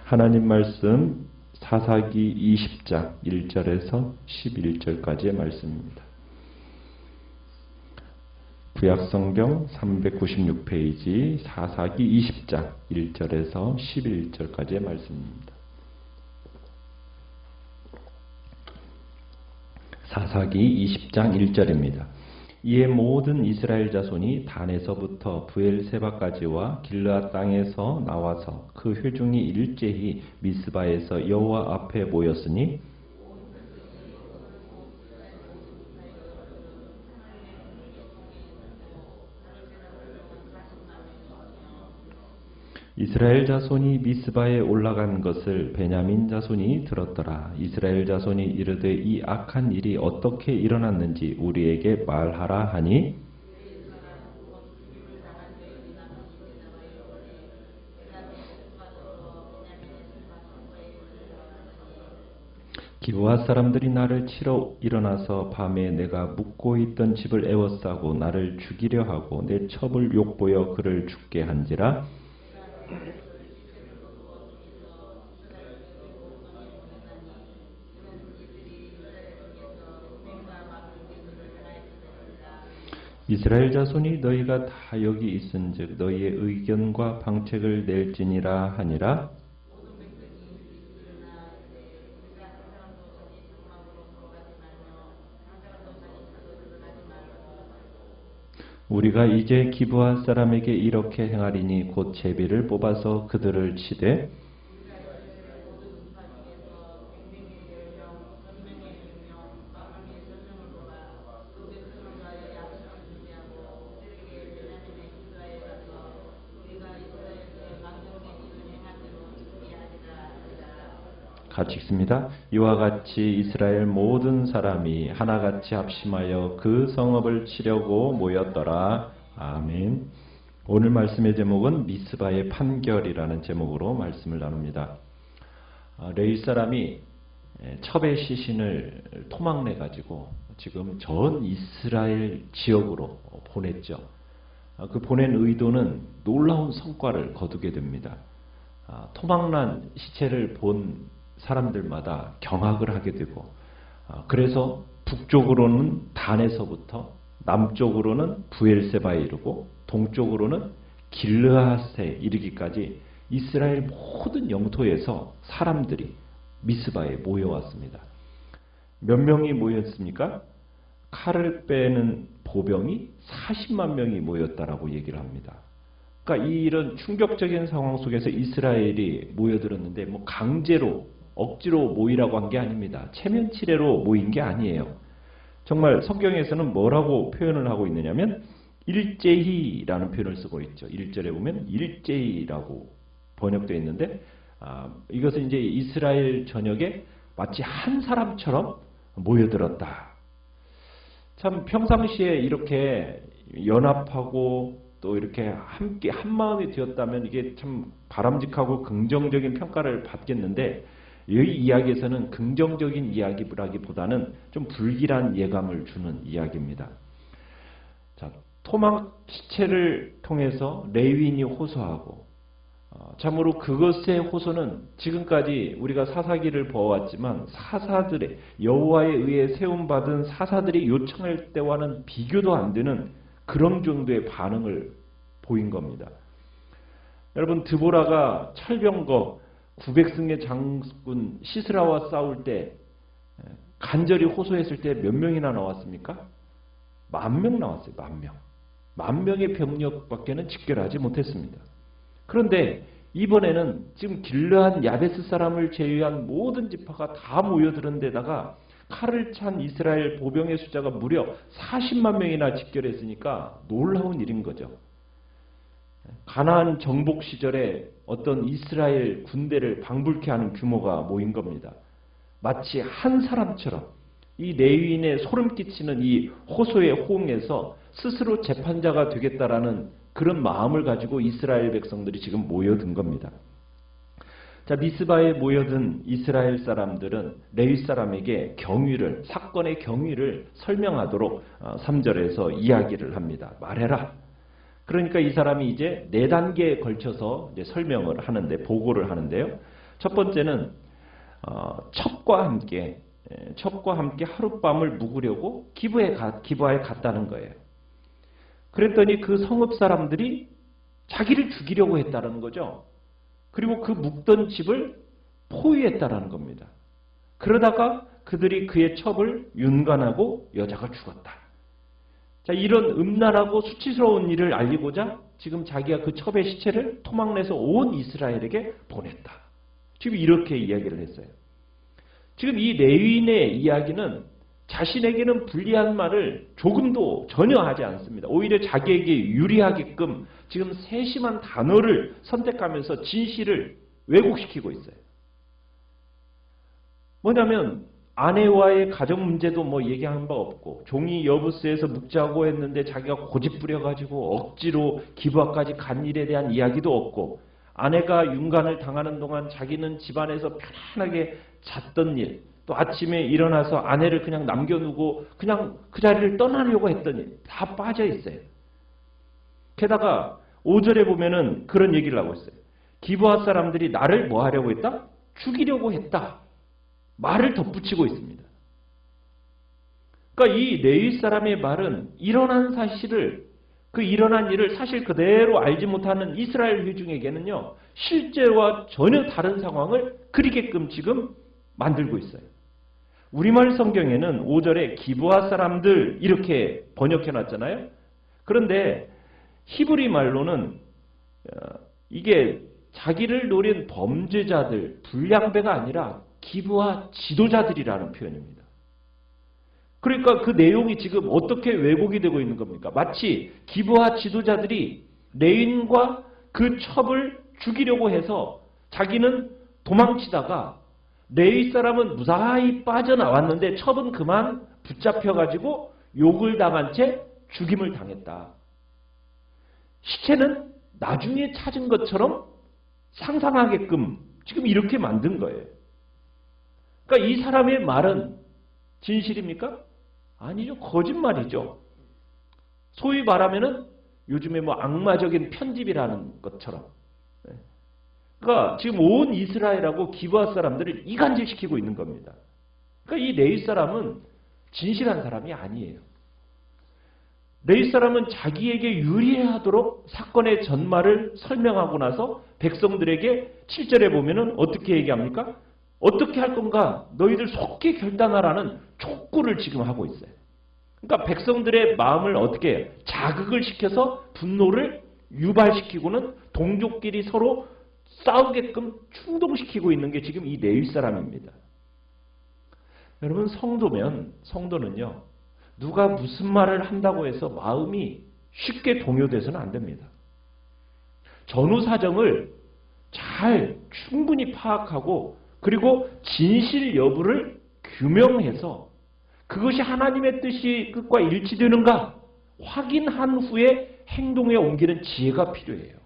하나님 말씀 사사기 20장 1절에서 11절까지의 말씀입니다. 구약성경 396페이지 사사기 20장 1절에서 11절까지의 말씀입니다. 사사기 20장 1절입니다. 이에 모든 이스라엘 자손이 단에서부터 브엘세바까지와 길르앗 땅에서 나와서 그 회중이 일제히 미스바에서 여호와 앞에 모였으니 이스라엘 자손이 미스바에 올라간 것을 베냐민 자손이 들었더라. 이스라엘 자손이 이르되 이 악한 일이 어떻게 일어났는지 우리에게 말하라 하니 기브앗 사람들이 나를 치러 일어나서 밤에 내가 묵고 있던 집을 에워싸고 나를 죽이려 하고 내 첩을 욕보여 그를 죽게 한지라. 이스라엘 자손이 너희가 다 여기 있은즉 너희의 의견과 방책을 낼지니라 하니라. 우리가 이제 기브앗 사람에게 이렇게 행하리니 곧 제비를 뽑아서 그들을 치되 같이 읽습니다. 이와 같이 이스라엘 모든 사람이 하나같이 합심하여 그 성읍을 치려고 모였더라. 아멘. 오늘 말씀의 제목은 미스바의 판결이라는 제목으로 말씀을 나눕니다. 레위 사람이 첩의 시신을 토막내 가지고 지금 전 이스라엘 지역으로 보냈죠. 그 보낸 의도는 놀라운 성과를 거두게 됩니다. 토막난 시체를 본 사람들마다 경악을 하게 되고, 그래서 북쪽으로는 단에서부터 남쪽으로는 브엘세바에 이르고 동쪽으로는 길르앗에 이르기까지 이스라엘 모든 영토에서 사람들이 미스바에 모여왔습니다. 몇 명이 모였습니까? 칼을 빼는 보병이 40만 명이 모였다라고 얘기를 합니다. 그러니까 이런 충격적인 상황 속에서 이스라엘이 모여들었는데 뭐 강제로 억지로 모이라고 한 게 아닙니다. 체면치레로 모인 게 아니에요. 정말 성경에서는 뭐라고 표현을 하고 있느냐면 일제히라는 표현을 쓰고 있죠. 1절에 보면 일제히라고 번역되어 있는데 이것은 이제 이스라엘 전역에 마치 한 사람처럼 모여들었다. 참 평상시에 이렇게 연합하고 또 이렇게 함께 한 마음이 되었다면 이게 참 바람직하고 긍정적인 평가를 받겠는데 이 이야기에서는 긍정적인 이야기라기보다는 좀 불길한 예감을 주는 이야기입니다. 자, 토막 시체를 통해서 레위인이 호소하고 참으로 그것의 호소는 지금까지 우리가 사사기를 보아왔지만 사사들의 여호와에 의해 세움받은 사사들이 요청할 때와는 비교도 안 되는 그런 정도의 반응을 보인 겁니다. 여러분 드보라가 철병거 900승의 장군 시스라와 싸울 때 간절히 호소했을 때 몇 명이나 나왔습니까? 10,000명 나왔어요. 10,000명. 10,000명의 병력밖에는 직결하지 못했습니다. 그런데 이번에는 지금 길르앗 야베스 사람을 제외한 모든 지파가 다 모여드는 데다가 칼을 찬 이스라엘 보병의 숫자가 무려 40만 명이나 직결했으니까 놀라운 일인 거죠. 가나안 정복 시절에 어떤 이스라엘 군대를 방불케 하는 규모가 모인 겁니다. 마치 한 사람처럼 이 레위인의 소름 끼치는 이 호소의 호응에서 스스로 재판자가 되겠다라는 그런 마음을 가지고 이스라엘 백성들이 지금 모여든 겁니다. 자, 미스바에 모여든 이스라엘 사람들은 레위 사람에게 경위를, 사건의 경위를 설명하도록 3절에서 이야기를 합니다. 말해라. 그러니까 이 사람이 이제 4단계에 걸쳐서 이제 설명을 하는데, 보고를 하는데요. 첫 번째는 첩과 함께 하룻밤을 묵으려고 기부하에 갔다는 거예요. 그랬더니 그 성읍 사람들이 자기를 죽이려고 했다는 거죠. 그리고 그 묵던 집을 포위했다는 겁니다. 그러다가 그들이 그의 첩을 윤관하고 여자가 죽었다. 자, 이런 음란하고 수치스러운 일을 알리고자 지금 자기가 그 첩의 시체를 토막내서 온 이스라엘에게 보냈다. 지금 이렇게 이야기를 했어요. 지금 이 레위인의 이야기는 자신에게는 불리한 말을 조금도 전혀 하지 않습니다. 오히려 자기에게 유리하게끔 지금 세심한 단어를 선택하면서 진실을 왜곡시키고 있어요. 뭐냐면 아내와의 가정 문제도 뭐 얘기한 바 없고 종이 여부스에서 묵자고 했는데 자기가 고집 부려가지고 억지로 기부하까지 간 일에 대한 이야기도 없고 아내가 윤관을 당하는 동안 자기는 집안에서 편안하게 잤던 일, 또 아침에 일어나서 아내를 그냥 남겨두고 그냥 그 자리를 떠나려고 했더니 다 빠져 있어요. 게다가 5절에 보면은 그런 얘기를 하고 있어요. 기브아 사람들이 나를 뭐 하려고 했다? 죽이려고 했다. 말을 덧붙이고 있습니다. 그러니까 이 레위 사람의 말은 일어난 사실을, 그 일어난 일을 사실 그대로 알지 못하는 이스라엘 회중에게는요, 실제와 전혀 다른 상황을 그리게끔 지금 만들고 있어요. 우리말 성경에는 5절에 기브아 사람들 이렇게 번역해 놨잖아요. 그런데 히브리 말로는 이게 자기를 노린 범죄자들, 불량배가 아니라 기브아 지도자들이라는 표현입니다. 그러니까 그 내용이 지금 어떻게 왜곡이 되고 있는 겁니까? 마치 기브아 지도자들이 레윈과 그 첩을 죽이려고 해서 자기는 도망치다가 레위 사람은 무사히 빠져나왔는데 첩은 그만 붙잡혀가지고 욕을 당한 채 죽임을 당했다. 시체는 나중에 찾은 것처럼 상상하게끔 지금 이렇게 만든 거예요. 그러니까 이 사람의 말은 진실입니까? 아니죠. 거짓말이죠. 소위 말하면은 요즘에 뭐 악마적인 편집이라는 것처럼. 그러니까 지금 온 이스라엘하고 기브아 사람들을 이간질시키고 있는 겁니다. 그러니까 이 레위 사람은 진실한 사람이 아니에요. 레위 사람은 자기에게 유리하도록 사건의 전말을 설명하고 나서 백성들에게 7절에 보면은 어떻게 얘기합니까? 어떻게 할 건가? 너희들 속히 결단하라는 촉구를 지금 하고 있어요. 그러니까 백성들의 마음을 어떻게 해요? 자극을 시켜서 분노를 유발시키고는 동족끼리 서로 싸우게끔 충동시키고 있는 게 지금 이 레위 사람입니다. 여러분, 성도는요, 누가 무슨 말을 한다고 해서 마음이 쉽게 동요돼서는 안 됩니다. 전후 사정을 잘 충분히 파악하고 그리고 진실 여부를 규명해서 그것이 하나님의 뜻과 일치되는가 확인한 후에 행동에 옮기는 지혜가 필요해요.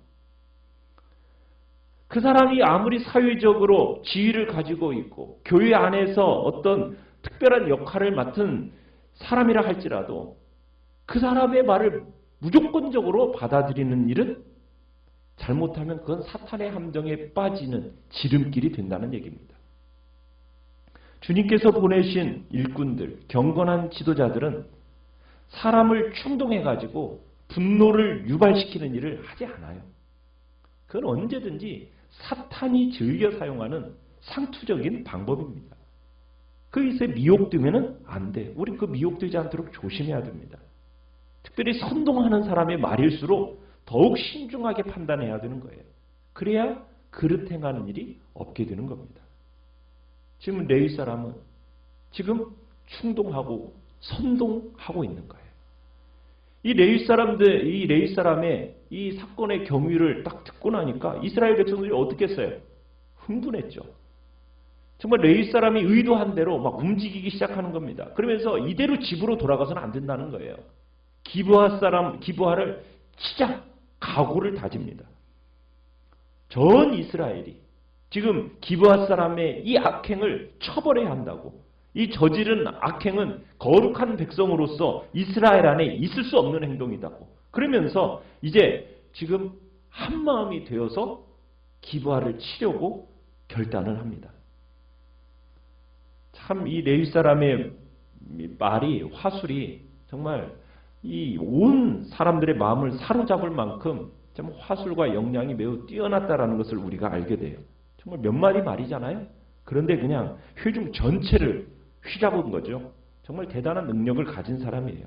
그 사람이 아무리 사회적으로 지위를 가지고 있고 교회 안에서 어떤 특별한 역할을 맡은 사람이라 할지라도 그 사람의 말을 무조건적으로 받아들이는 일은 잘못하면 그건 사탄의 함정에 빠지는 지름길이 된다는 얘기입니다. 주님께서 보내신 일꾼들, 경건한 지도자들은 사람을 충동해가지고 분노를 유발시키는 일을 하지 않아요. 그건 언제든지 사탄이 즐겨 사용하는 상투적인 방법입니다. 거기서 미혹되면 안 돼. 우린 그 미혹되지 않도록 조심해야 됩니다. 특별히 선동하는 사람의 말일수록 더욱 신중하게 판단해야 되는 거예요. 그래야 그릇 행하는 일이 없게 되는 겁니다. 지금 레위 사람은 지금 충동하고 선동하고 있는 거예요. 이 레위 사람의 이 사건의 경위를 딱 듣고 나니까 이스라엘 백성들이 어떻게 했어요? 흥분했죠. 정말 레위 사람이 의도한 대로 막 움직이기 시작하는 겁니다. 그러면서 이대로 집으로 돌아가서는 안 된다는 거예요. 기브아를 치자 각오를 다집니다. 전 이스라엘이 지금 기브아 사람의 이 악행을 처벌해야 한다고. 이 저지른 악행은 거룩한 백성으로서 이스라엘 안에 있을 수 없는 행동이다고. 그러면서 이제 지금 한마음이 되어서 기브아를 치려고 결단을 합니다. 참 이 레위 사람의 말이 화술이 정말 이 온 사람들의 마음을 사로잡을 만큼 참 화술과 역량이 매우 뛰어났다라는 것을 우리가 알게 돼요. 정말 몇 마디 말이잖아요. 그런데 그냥 회중 전체를 휘잡은 거죠. 정말 대단한 능력을 가진 사람이에요.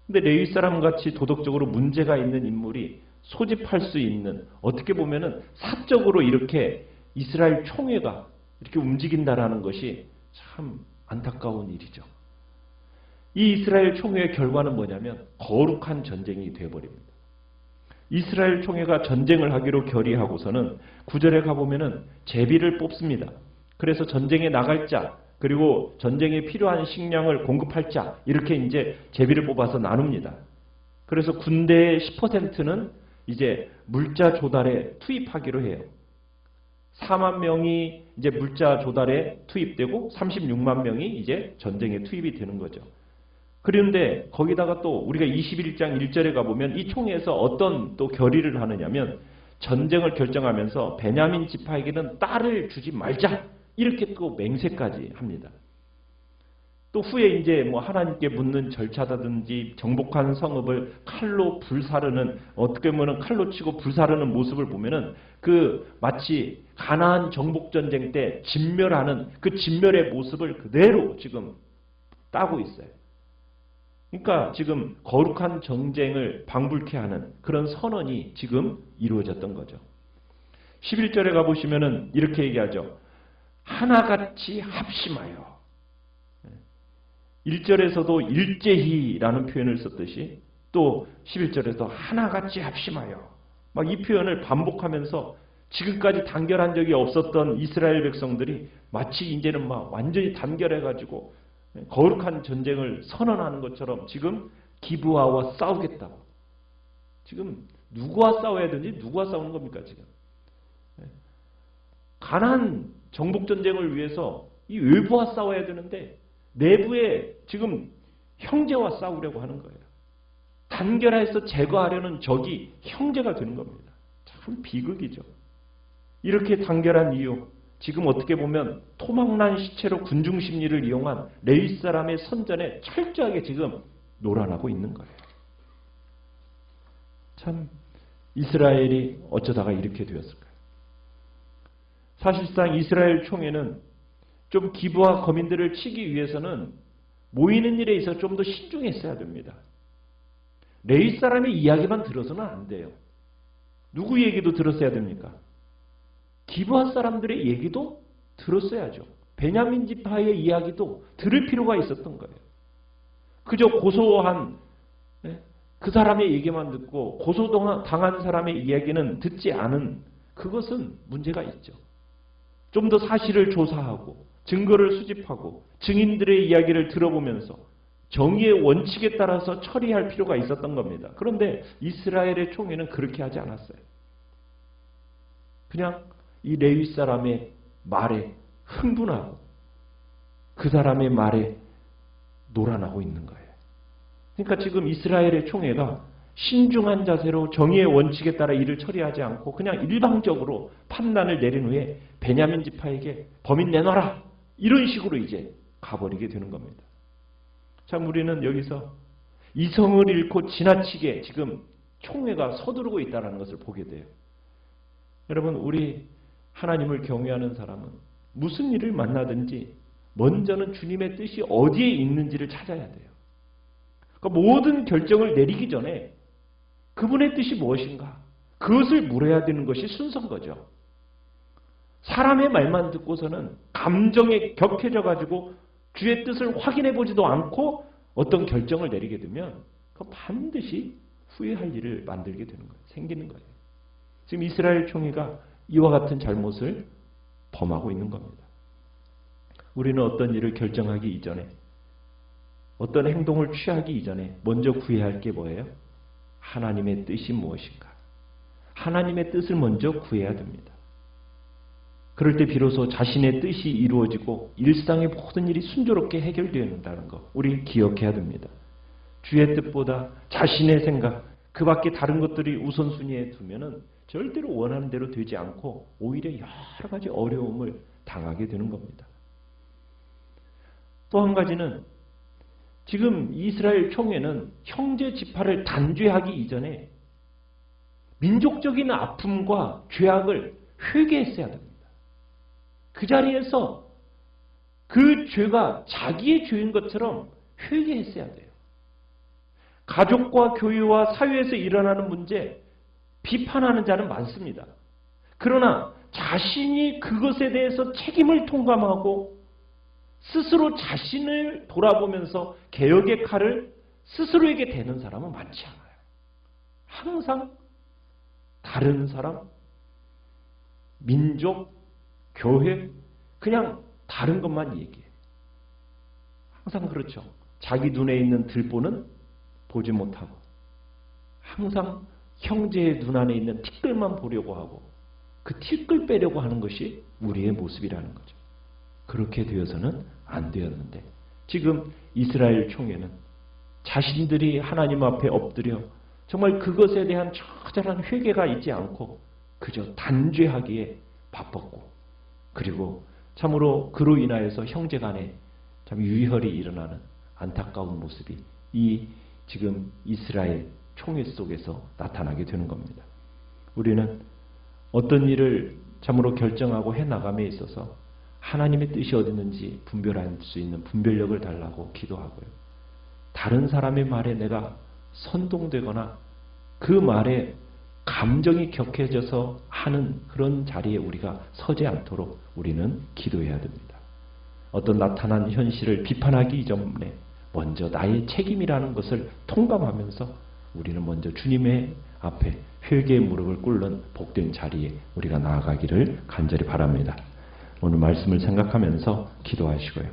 근데 레위 사람 같이 도덕적으로 문제가 있는 인물이 소집할 수 있는, 어떻게 보면은 사적으로 이렇게 이스라엘 총회가 이렇게 움직인다라는 것이 참 안타까운 일이죠. 이 이스라엘 총회의 결과는 뭐냐면 거룩한 전쟁이 되어버립니다. 이스라엘 총회가 전쟁을 하기로 결의하고서는 9절에 가보면은 제비를 뽑습니다. 그래서 전쟁에 나갈 자, 그리고 전쟁에 필요한 식량을 공급할 자, 이렇게 이제 제비를 뽑아서 나눕니다. 그래서 군대의 10%는 이제 물자 조달에 투입하기로 해요. 4만 명이 이제 물자 조달에 투입되고 36만 명이 이제 전쟁에 투입이 되는 거죠. 그런데 거기다가 또 우리가 21장 1절에 가보면 이 총회에서 어떤 또 결의를 하느냐면 전쟁을 결정하면서 베냐민 지파에게는 딸을 주지 말자, 이렇게 또 맹세까지 합니다. 또 후에 이제 뭐 하나님께 묻는 절차다든지 정복한 성읍을 칼로 불사르는, 어떻게 보면 칼로 치고 불사르는 모습을 보면은 그 마치 가나안 정복 전쟁 때 진멸하는 그 진멸의 모습을 그대로 지금 따고 있어요. 그러니까 지금 거룩한 전쟁을 방불케 하는 그런 선언이 지금 이루어졌던 거죠. 11절에 가보시면은 이렇게 얘기하죠. 하나같이 합심하여. 1절에서도 일제히라는 표현을 썼듯이 또 11절에서 하나같이 합심하여, 막 이 표현을 반복하면서 지금까지 단결한 적이 없었던 이스라엘 백성들이 마치 이제는 막 완전히 단결해가지고 거룩한 전쟁을 선언하는 것처럼 지금 기브아와 싸우겠다고. 지금 누구와 싸워야 되는지, 누구와 싸우는 겁니까 지금? 가나안 정복 전쟁을 위해서 이 외부와 싸워야 되는데 내부에 지금 형제와 싸우려고 하는 거예요. 단결해서 제거하려는 적이 형제가 되는 겁니다. 참 비극이죠. 이렇게 단결한 이유, 지금 어떻게 보면 토막난 시체로 군중심리를 이용한 레위 사람의 선전에 철저하게 지금 놀아나고 있는 거예요. 참 이스라엘이 어쩌다가 이렇게 되었을까요? 사실상 이스라엘 총회는 좀 기브와 거민들을 치기 위해서는 모이는 일에 있어서 좀 더 신중했어야 됩니다. 레위 사람의 이야기만 들어서는 안 돼요. 누구 얘기도 들었어야 됩니까? 기브아 사람들의 얘기도 들었어야죠. 베냐민 지파의 이야기도 들을 필요가 있었던 거예요. 그저 고소한 그 사람의 얘기만 듣고 고소당한 사람의 이야기는 듣지 않은, 그것은 문제가 있죠. 좀 더 사실을 조사하고 증거를 수집하고 증인들의 이야기를 들어보면서 정의의 원칙에 따라서 처리할 필요가 있었던 겁니다. 그런데 이스라엘의 총회는 그렇게 하지 않았어요. 그냥 이 레위 사람의 말에 흥분하고 그 사람의 말에 놀아나고 있는 거예요. 그러니까 지금 이스라엘의 총회가 신중한 자세로 정의의 원칙에 따라 일을 처리하지 않고 그냥 일방적으로 판단을 내린 후에 베냐민 지파에게 범인 내놔라, 이런 식으로 이제 가버리게 되는 겁니다. 참 우리는 여기서 이성을 잃고 지나치게 지금 총회가 서두르고 있다는 것을 보게 돼요. 여러분, 우리 하나님을 경외하는 사람은 무슨 일을 만나든지 먼저는 주님의 뜻이 어디에 있는지를 찾아야 돼요. 그러니까 모든 결정을 내리기 전에 그분의 뜻이 무엇인가, 그것을 물어야 되는 것이 순서인 거죠. 사람의 말만 듣고서는 감정에 격해져 가지고 주의 뜻을 확인해 보지도 않고 어떤 결정을 내리게 되면 그건 반드시 후회할 일을 만들게 되는 거예요. 생기는 거예요. 지금 이스라엘 총회가 이와 같은 잘못을 범하고 있는 겁니다. 우리는 어떤 일을 결정하기 이전에, 어떤 행동을 취하기 이전에 먼저 구해야 할 게 뭐예요? 하나님의 뜻이 무엇인가? 하나님의 뜻을 먼저 구해야 됩니다. 그럴 때 비로소 자신의 뜻이 이루어지고 일상의 모든 일이 순조롭게 해결되는다는 거 우리 기억해야 됩니다. 주의 뜻보다 자신의 생각, 그 밖에 다른 것들이 우선순위에 두면은 절대로 원하는 대로 되지 않고 오히려 여러 가지 어려움을 당하게 되는 겁니다. 또 한 가지는 지금 이스라엘 총회는 형제 지파를 단죄하기 이전에 민족적인 아픔과 죄악을 회개했어야 됩니다. 그 자리에서 그 죄가 자기의 죄인 것처럼 회개했어야 돼요. 가족과 교회와 사회에서 일어나는 문제 비판하는 자는 많습니다. 그러나 자신이 그것에 대해서 책임을 통감하고 스스로 자신을 돌아보면서 개혁의 칼을 스스로에게 대는 사람은 많지 않아요. 항상 다른 사람, 민족, 교회, 그냥 다른 것만 얘기해요. 항상 그렇죠. 자기 눈에 있는 들보는 보지 못하고 항상 형제의 눈 안에 있는 티끌만 보려고 하고 그 티끌 빼려고 하는 것이 우리의 모습이라는 거죠. 그렇게 되어서는 안 되었는데 지금 이스라엘 총회는 자신들이 하나님 앞에 엎드려 정말 그것에 대한 처절한 회개가 있지 않고 그저 단죄하기에 바빴고 그리고 참으로 그로 인하여서 형제간에 참 유혈이 일어나는 안타까운 모습이 이 지금 이스라엘 총회 속에서 나타나게 되는 겁니다. 우리는 어떤 일을 참으로 결정하고 해나감에 있어서 하나님의 뜻이 어디 있는지 분별할 수 있는 분별력을 달라고 기도하고요. 다른 사람의 말에 내가 선동되거나 그 말에 감정이 격해져서 하는 그런 자리에 우리가 서지 않도록 우리는 기도해야 됩니다. 어떤 나타난 현실을 비판하기 전에 먼저 나의 책임이라는 것을 통감하면서 우리는 먼저 주님의 앞에 회개의 무릎을 꿇는 복된 자리에 우리가 나아가기를 간절히 바랍니다. 오늘 말씀을 생각하면서 기도하시고요.